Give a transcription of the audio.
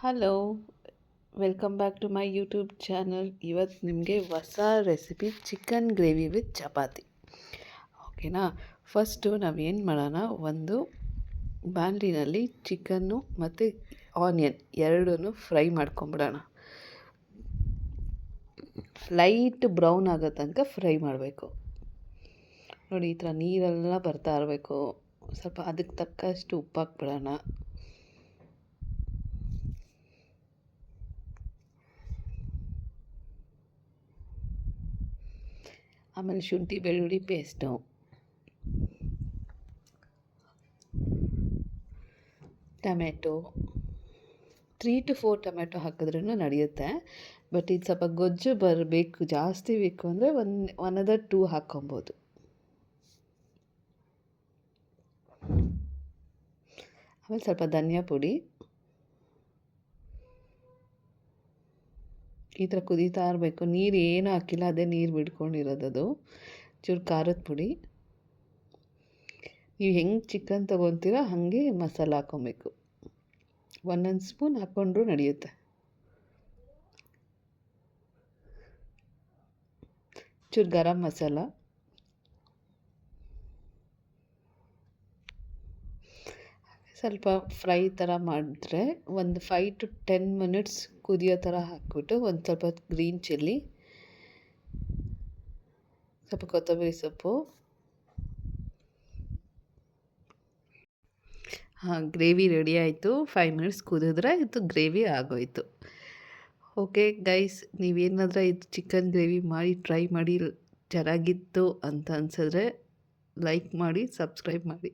Hello, welcome back to my YouTube channel. ಇವತ್ತು ನಿಮಗೆ ಹೊಸ recipe chicken gravy with chapati. ಓಕೆನಾ? ಫಸ್ಟು ನಾವೇನು ಮಾಡೋಣ, ಒಂದು ಬಾಣಲಿನಲ್ಲಿ ಚಿಕನ್ನು ಮತ್ತು ಆನಿಯನ್ ಎರಡೂ ಫ್ರೈ ಮಾಡ್ಕೊಂಬಿಡೋಣ. ಲೈಟ್ ಬ್ರೌನ್ ಆಗೋ ತನಕ ಫ್ರೈ ಮಾಡಬೇಕು. ನೋಡಿ, ಈ ಥರ ನೀರೆಲ್ಲ ಬರ್ತಾ ಇರಬೇಕು. ಸ್ವಲ್ಪ ಅದಕ್ಕೆ ತಕ್ಕಷ್ಟು ಉಪ್ಪು ಹಾಕ್ಬಿಡೋಣ. ಆಮೇಲೆ ಶುಂಠಿ ಬೆಳ್ಳುಳ್ಳಿ ಪೇಸ್ಟು, ಟೊಮೆಟೊ 3 to 4 ಟೊಮೆಟೊ ಹಾಕಿದ್ರೂ ನಡೆಯುತ್ತೆ. ಬಟ್ ಇದು ಸ್ವಲ್ಪ ಗೊಜ್ಜು ಬರಬೇಕು, ಜಾಸ್ತಿ ಬೇಕು ಅಂದರೆ ಒನ್ 2 ಹಾಕ್ಕೊಬೋದು. ಆಮೇಲೆ ಸ್ವಲ್ಪ ಧನಿಯಾ ಪುಡಿ. ಈ ಥರ ಕುದೀತಾ ಇರಬೇಕು. ನೀರು ಏನು ಹಾಕಿಲ್ಲ, ಅದೇ ನೀರು ಬಿಡ್ಕೊಂಡಿರೋದದು. ಚೂರು ಖಾರದ ಪುಡಿ. ನೀವು ಹೆಂಗೆ ಚಿಕನ್ ತೊಗೊತೀರ ಹಾಗೆ ಮಸಾಲ ಹಾಕ್ಕೊಬೇಕು. 1 ಸ್ಪೂನ್ ಹಾಕ್ಕೊಂಡ್ರೂ ನಡೆಯುತ್ತೆ. ಚೂರು ಗರಂ ಮಸಾಲ. ಸ್ವಲ್ಪ ಫ್ರೈ ಥರ ಮಾಡಿದ್ರೆ ಒಂದು 5 to 10 ಮಿನಿಟ್ಸ್ ಕುದಿಯೋ ಥರ ಹಾಕ್ಬಿಟ್ಟು ಒಂದು ಸ್ವಲ್ಪ ಗ್ರೀನ್ ಚಿಲ್ಲಿ, ಸ್ವಲ್ಪ ಕೊತ್ತಂಬರಿ ಸೊಪ್ಪು. ಗ್ರೇವಿ ರೆಡಿ ಆಯಿತು. 5 ಮಿನಿಟ್ಸ್ ಕುದಿದ್ರೆ ಇದು ಗ್ರೇವಿ ಆಗೋಯಿತು. ಓಕೆ ಗೈಸ್, ನೀವೇನಾದರೂ ಇದು ಚಿಕನ್ ಗ್ರೇವಿ ಮಾಡಿ ಟ್ರೈ ಮಾಡಿ ಚೆನ್ನಾಗಿತ್ತು ಅಂತ ಅನಿಸಿದ್ರೆ ಲೈಕ್ ಮಾಡಿ, ಸಬ್ಸ್ಕ್ರೈಬ್ ಮಾಡಿ.